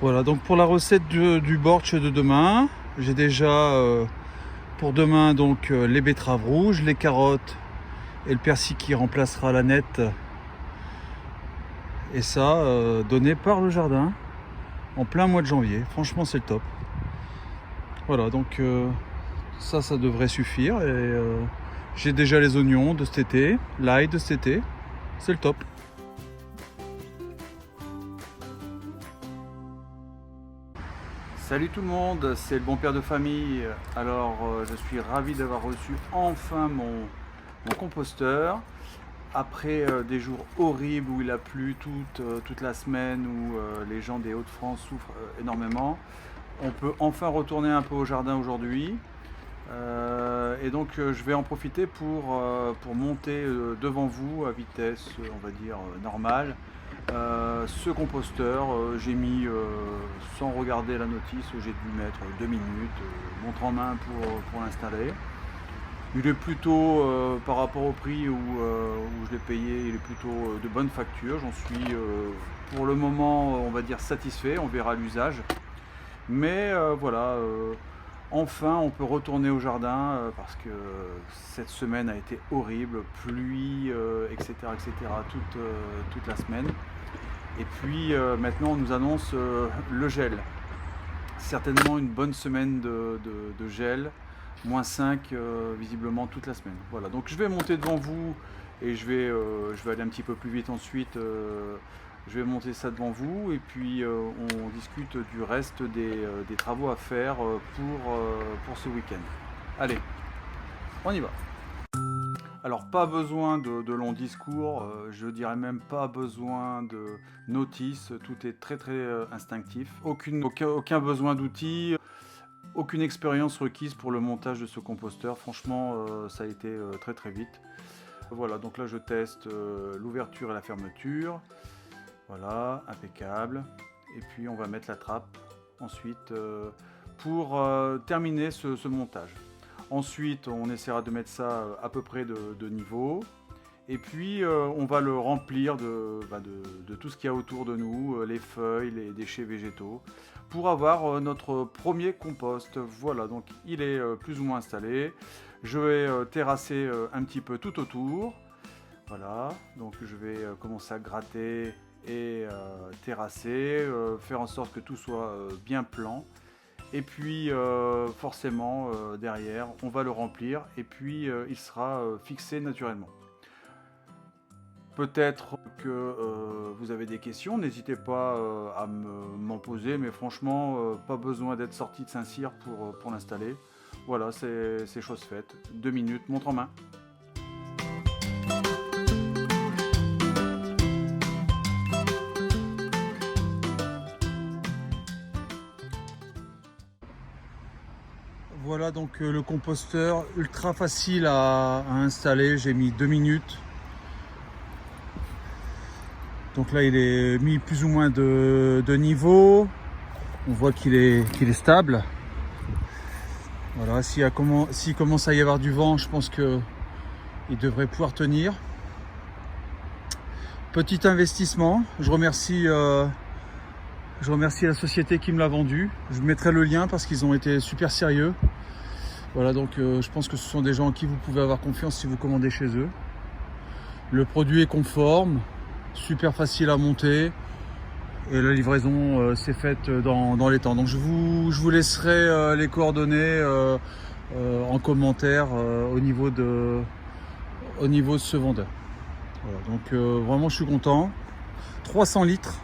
Voilà, donc pour la recette du bortsch de demain, j'ai déjà pour demain donc les betteraves rouges, les carottes et le persil qui remplacera la nette. Et ça, donné par le jardin en plein mois de janvier. Franchement, c'est le top. Voilà, donc ça devrait suffire. Et j'ai déjà les oignons de cet été, l'ail de cet été. C'est le top. Salut tout le monde, c'est le bon père de famille. Alors je suis ravi d'avoir reçu enfin mon composteur. Après des jours horribles où il a plu toute la semaine, où les gens des Hauts-de-France souffrent énormément, on peut enfin retourner un peu au jardin aujourd'hui. Et donc je vais en profiter pour monter devant vous à vitesse, on va dire, normale. Ce composteur, j'ai mis, sans regarder la notice, j'ai dû mettre 2 minutes, montre en main pour l'installer. Il est plutôt, par rapport au prix où je l'ai payé, il est plutôt de bonne facture. J'en suis pour le moment, on va dire, satisfait. On verra l'usage. Mais voilà, enfin on peut retourner au jardin parce que cette semaine a été horrible. Pluie, etc., etc., toute la semaine. Et puis maintenant on nous annonce le gel. Certainement une bonne semaine de gel. -5 visiblement toute la semaine. Voilà, donc je vais monter devant vous et je vais aller un petit peu plus vite ensuite. Je vais monter ça devant vous et puis on discute du reste des travaux à faire pour ce week-end. Allez, on y va. Alors pas besoin de longs discours, je dirais même pas besoin de notices, tout est très instinctif. Aucun besoin d'outils. Aucune expérience requise pour le montage de ce composteur, franchement ça a été très vite. Voilà, donc là je teste l'ouverture et la fermeture. Voilà, impeccable. Et puis on va mettre la trappe ensuite pour terminer ce montage. Ensuite on essaiera de mettre ça à peu près de niveau. Et puis on va le remplir de tout ce qu'il y a autour de nous, les feuilles, les déchets végétaux, pour avoir notre premier compost. Voilà, donc il est plus ou moins installé. Je vais terrasser un petit peu tout autour. Voilà, donc je vais commencer à gratter et terrasser, faire en sorte que tout soit bien plan. Et puis forcément derrière on va le remplir et puis il sera fixé naturellement. Peut-être que vous avez des questions, n'hésitez pas à m'en poser, mais franchement, pas besoin d'être sorti de Saint-Cyr pour l'installer. Voilà, c'est chose faite. 2 minutes, montre en main. Voilà donc le composteur, ultra facile à installer, j'ai mis 2 minutes. Donc là il est mis plus ou moins de niveau, on voit qu'il est stable. Voilà, s'il commence à y avoir du vent, je pense qu'il devrait pouvoir tenir. Petit investissement, je remercie la société qui me l'a vendu. Je mettrai le lien parce qu'ils ont été super sérieux. Voilà, donc je pense que ce sont des gens en qui vous pouvez avoir confiance si vous commandez chez eux. Le produit est conforme, super facile à monter et la livraison s'est faite dans les temps. Donc je vous laisserai les coordonnées en commentaire au niveau de ce vendeur. Voilà, donc vraiment je suis content. 300 litres,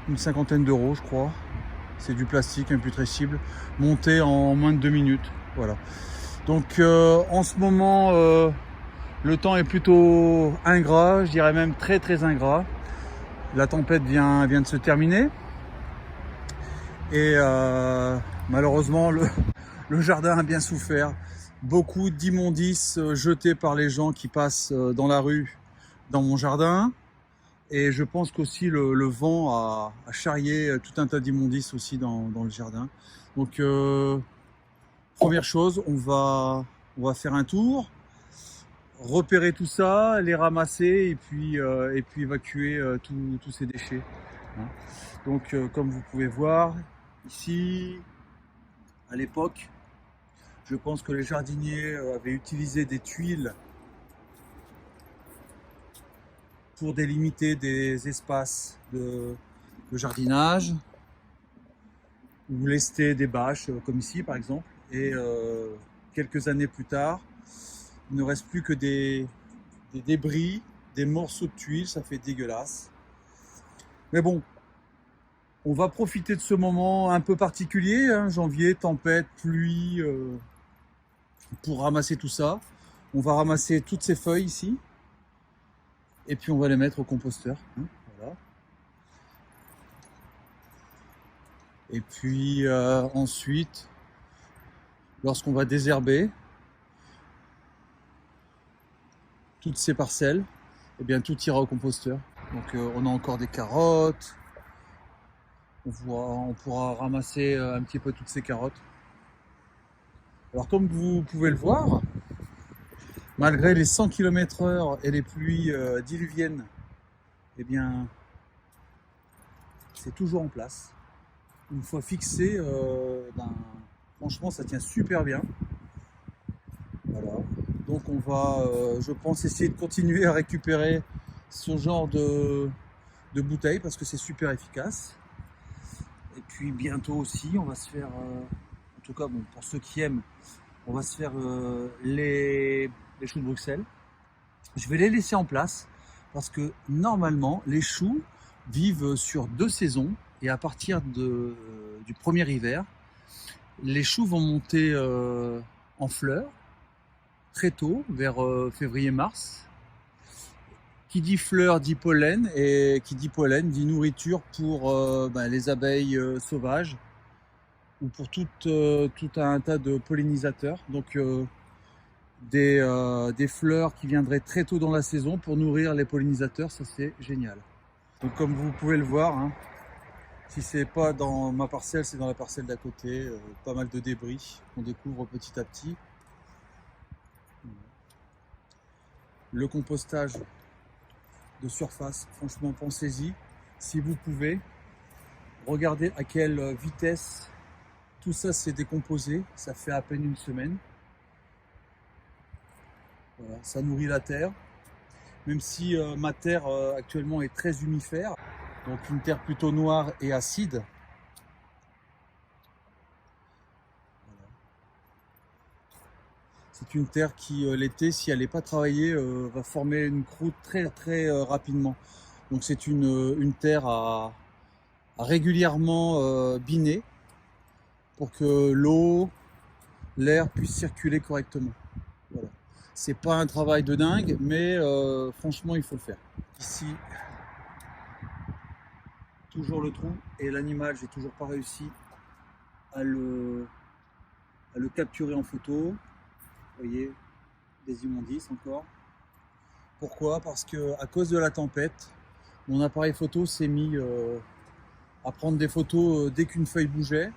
une cinquantaine d'euros je crois. C'est du plastique imputrescible, monté en moins de 2 minutes. Voilà. Donc en ce moment le temps est plutôt ingrat, je dirais même très ingrat. La tempête vient de se terminer et malheureusement le jardin a bien souffert. Beaucoup d'immondices jetés par les gens qui passent dans la rue dans mon jardin. Et je pense qu'aussi le vent a charrié tout un tas d'immondices aussi dans le jardin. Donc première chose, on va faire un tour, repérer tout ça, les ramasser et puis évacuer tous ces déchets. hein. Donc comme vous pouvez voir, ici, à l'époque, je pense que les jardiniers avaient utilisé des tuiles pour délimiter des espaces de jardinage ou lester des bâches, comme ici par exemple. Et quelques années plus tard, il ne reste plus que des débris, des morceaux de tuiles, ça fait dégueulasse. Mais bon, on va profiter de ce moment un peu particulier, hein, janvier, tempête, pluie, pour ramasser tout ça. On va ramasser toutes ces feuilles ici, et puis on va les mettre au composteur. Hein, voilà. Et puis ensuite, lorsqu'on va désherber toutes ces parcelles, eh bien tout ira au composteur. Donc on a encore des carottes, on pourra ramasser un petit peu toutes ces carottes. Alors comme vous pouvez le voir, malgré les 100 km/h et les pluies diluviennes, eh bien c'est toujours en place. Une fois fixé, franchement ça tient super bien. Voilà. Donc on va, je pense, essayer de continuer à récupérer ce genre de bouteilles parce que c'est super efficace. Et puis bientôt aussi, on va se faire, en tout cas bon, pour ceux qui aiment, on va se faire les choux de Bruxelles. Je vais les laisser en place parce que normalement les choux vivent sur 2 saisons et à partir du premier hiver, les choux vont monter en fleurs très tôt, vers février-mars. Qui dit fleurs dit pollen, et qui dit pollen dit nourriture pour les abeilles sauvages ou pour tout un tas de pollinisateurs. Donc des fleurs qui viendraient très tôt dans la saison pour nourrir les pollinisateurs, ça c'est génial. Donc comme vous pouvez le voir, hein, si c'est pas dans ma parcelle, c'est dans la parcelle d'à côté, pas mal de débris qu'on découvre petit à petit. Le compostage de surface, franchement pensez-y, si vous pouvez, regardez à quelle vitesse tout ça s'est décomposé, ça fait à peine une semaine. Voilà, ça nourrit la terre, même si ma terre actuellement est très humifère, donc une terre plutôt noire et acide. Voilà. C'est une terre qui l'été, si elle n'est pas travaillée, va former une croûte très rapidement. Donc c'est une terre à régulièrement biner pour que l'eau, l'air puisse circuler correctement. Voilà. C'est pas un travail de dingue, mais franchement il faut le faire. Ici, toujours le trou, et l'animal, j'ai toujours pas réussi à le capturer en photo. Vous voyez, des immondices encore. Pourquoi? Parce que à cause de la tempête, mon appareil photo s'est mis à prendre des photos dès qu'une feuille bougeait.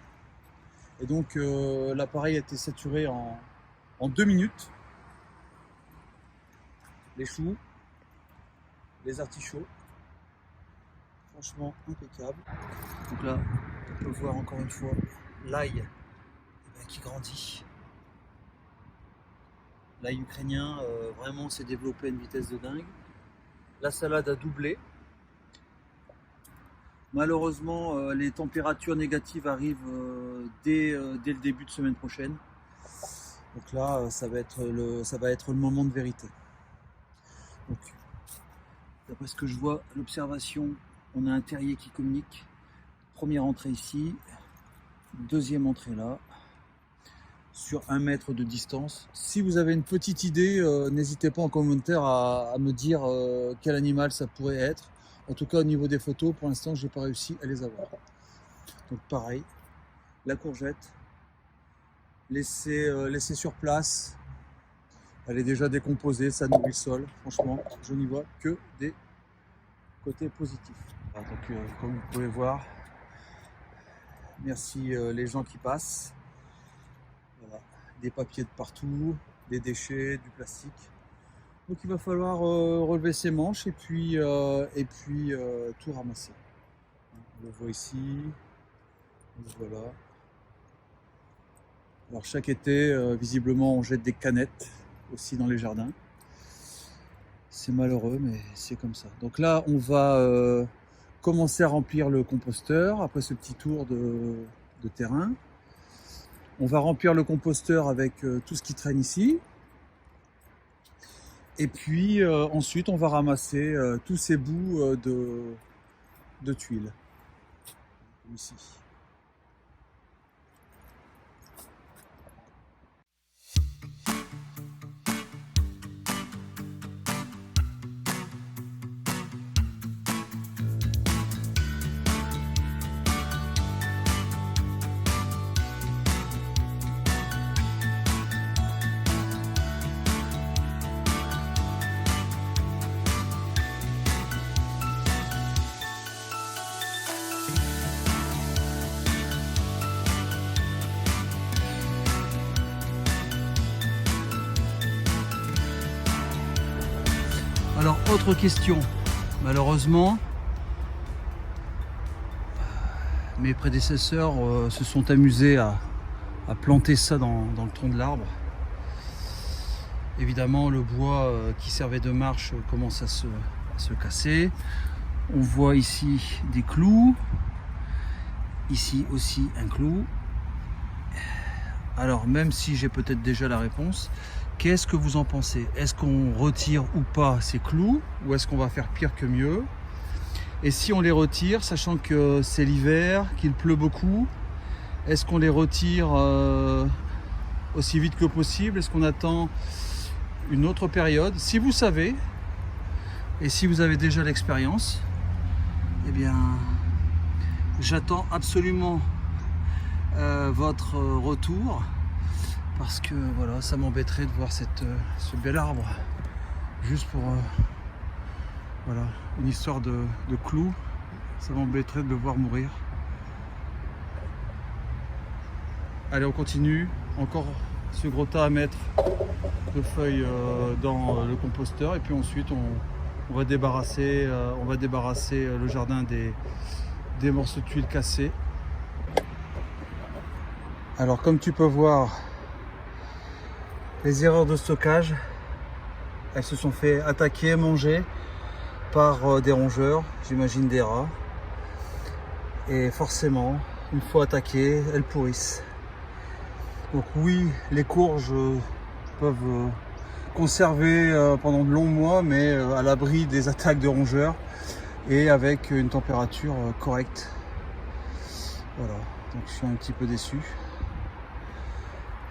Et donc l'appareil a été saturé en 2 minutes. Les choux, les artichauts, franchement impeccable. Donc là, on peut voir encore une fois l'ail qui grandit. L'ail ukrainien vraiment s'est développé à une vitesse de dingue. La salade a doublé. Malheureusement, les températures négatives arrivent dès le début de semaine prochaine. Donc là, ça va être le moment de vérité. Donc, d'après ce que je vois, l'observation, on a un terrier qui communique. Première entrée ici, deuxième entrée là, sur 1 mètre de distance. Si vous avez une petite idée, n'hésitez pas en commentaire à me dire quel animal ça pourrait être. En tout cas, au niveau des photos, pour l'instant, je n'ai pas réussi à les avoir. Donc pareil, la courgette, laissée sur place. Elle est déjà décomposée, ça nourrit le sol. Franchement, je n'y vois que des côtés positifs. Alors, donc, comme vous pouvez voir, merci les gens qui passent. Voilà. Des papiers de partout, des déchets, du plastique. Donc il va falloir relever ses manches et puis tout ramasser. On le voit ici. Voilà. Alors chaque été, visiblement, on jette des canettes aussi dans les jardins. C'est malheureux, mais c'est comme ça. Donc là, on va commencer à remplir le composteur après ce petit tour de terrain. On va remplir le composteur avec tout ce qui traîne ici. Et puis ensuite, on va ramasser tous ces bouts de tuiles. Comme ici. Alors, autre question, malheureusement, mes prédécesseurs se sont amusés à planter ça dans le tronc de l'arbre. Évidemment, le bois qui servait de marche commence à se casser. On voit ici des clous, ici aussi un clou. Alors, même si j'ai peut-être déjà la réponse, qu'est-ce que vous en pensez? Est-ce qu'on retire ou pas ces clous, ou est-ce qu'on va faire pire que mieux? Et si on les retire, sachant que c'est l'hiver, qu'il pleut beaucoup, est-ce qu'on les retire aussi vite que possible? Est-ce qu'on attend une autre période? Si vous savez, et si vous avez déjà l'expérience, eh bien, j'attends absolument votre retour. Parce que voilà, ça m'embêterait de voir ce bel arbre juste pour voilà, une histoire de clous. Ça m'embêterait de le voir mourir. Allez, on continue. Encore ce gros tas à mettre de feuilles dans le composteur. Et puis ensuite, on va débarrasser le jardin des morceaux de tuiles cassés. Alors, comme tu peux voir, les erreurs de stockage, elles se sont fait attaquer, manger par des rongeurs, j'imagine des rats. Et forcément, une fois attaquées, elles pourrissent. Donc oui, les courges peuvent conserver pendant de longs mois, mais à l'abri des attaques de rongeurs et avec une température correcte. Voilà, donc je suis un petit peu déçu.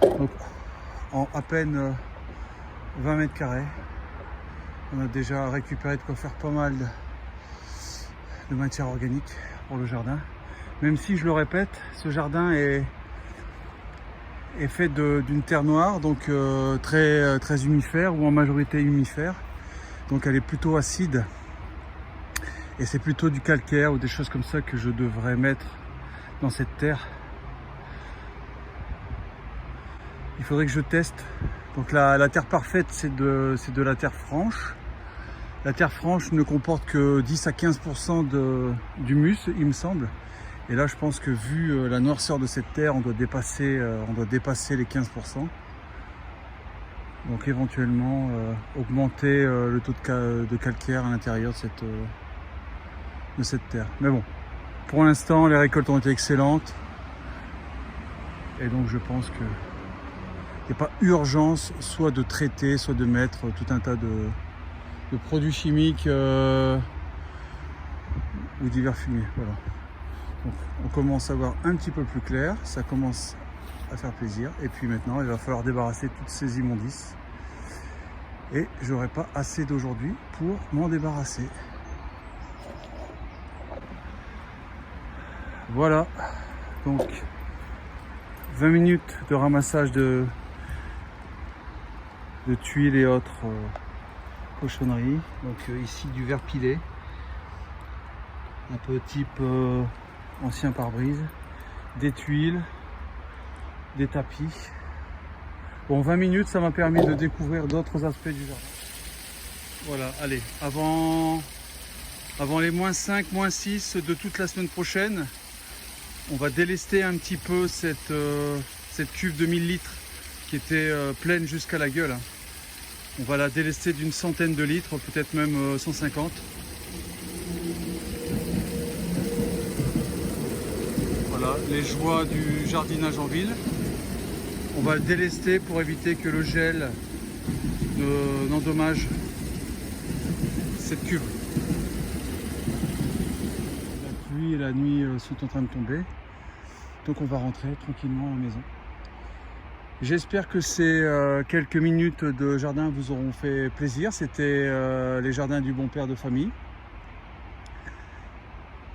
Donc, en à peine 20 mètres carrés, on a déjà récupéré de quoi faire pas mal de matière organique pour le jardin. Même si, je le répète, ce jardin est fait d'une terre noire, donc très humifère, ou en majorité humifère. Donc elle est plutôt acide. Et c'est plutôt du calcaire ou des choses comme ça que je devrais mettre dans cette terre. Il faudrait que je teste. Donc la terre parfaite, c'est de la terre franche. La terre franche ne comporte que 10 à 15% d'humus, il me semble. Et là, je pense que vu la noirceur de cette terre, on doit dépasser les 15%. Donc éventuellement, augmenter le taux de calcaire à l'intérieur de cette terre. Mais bon, pour l'instant, les récoltes ont été excellentes. Et donc je pense que il n'y a pas urgence soit de traiter, soit de mettre tout un tas de produits chimiques ou divers fumiers. Voilà. Donc, on commence à voir un petit peu plus clair, ça commence à faire plaisir. Et puis maintenant, il va falloir débarrasser toutes ces immondices. Et j'aurai pas assez d'aujourd'hui pour m'en débarrasser. Voilà. Donc, 20 minutes de ramassage de tuiles et autres cochonneries. Donc ici du verre pilé, un peu type ancien pare-brise, des tuiles, des tapis. Bon, 20 minutes, ça m'a permis de découvrir d'autres aspects du jardin. Voilà, allez, avant avant les -5, -6 de toute la semaine prochaine. On va délester un petit peu cette cuve de 1000 litres qui était pleine jusqu'à la gueule. On va la délester d'une centaine de litres, peut-être même 150. Voilà, les joies du jardinage en ville. On va le délester pour éviter que le gel n'endommage cette cuve. La pluie et la nuit sont en train de tomber, donc on va rentrer tranquillement à la maison. J'espère que ces quelques minutes de jardin vous auront fait plaisir. C'était les jardins du bon père de famille.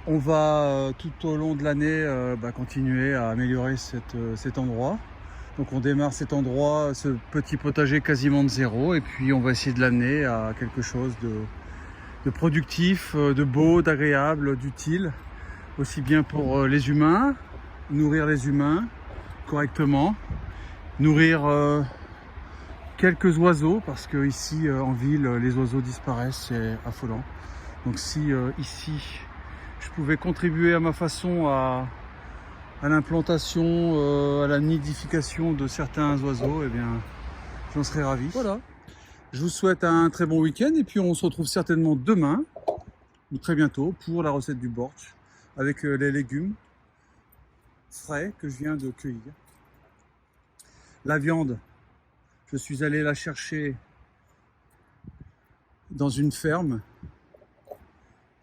On va tout au long de l'année continuer à améliorer cet endroit. Donc on démarre cet endroit, ce petit potager quasiment de zéro, et puis on va essayer de l'amener à quelque chose de productif, de beau, d'agréable, d'utile, aussi bien pour les humains, nourrir les humains correctement, nourrir quelques oiseaux, parce que ici en ville les oiseaux disparaissent, c'est affolant. Donc si ici je pouvais contribuer à ma façon à l'implantation, à la nidification de certains oiseaux, eh bien j'en serais ravi. Voilà, je vous souhaite un très bon week-end et puis on se retrouve certainement demain ou très bientôt pour la recette du bortsch avec les légumes frais que je viens de cueillir. La viande, je suis allé la chercher dans une ferme.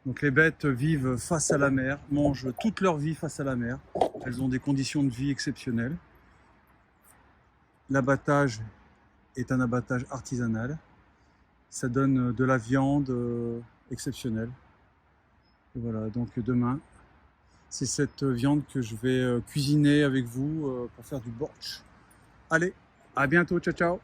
Donc les bêtes vivent face à la mer, mangent toute leur vie face à la mer. Elles ont des conditions de vie exceptionnelles. L'abattage est un abattage artisanal. Ça donne de la viande exceptionnelle. Et voilà, donc demain, c'est cette viande que je vais cuisiner avec vous pour faire du bortsch. Allez, à bientôt, ciao ciao!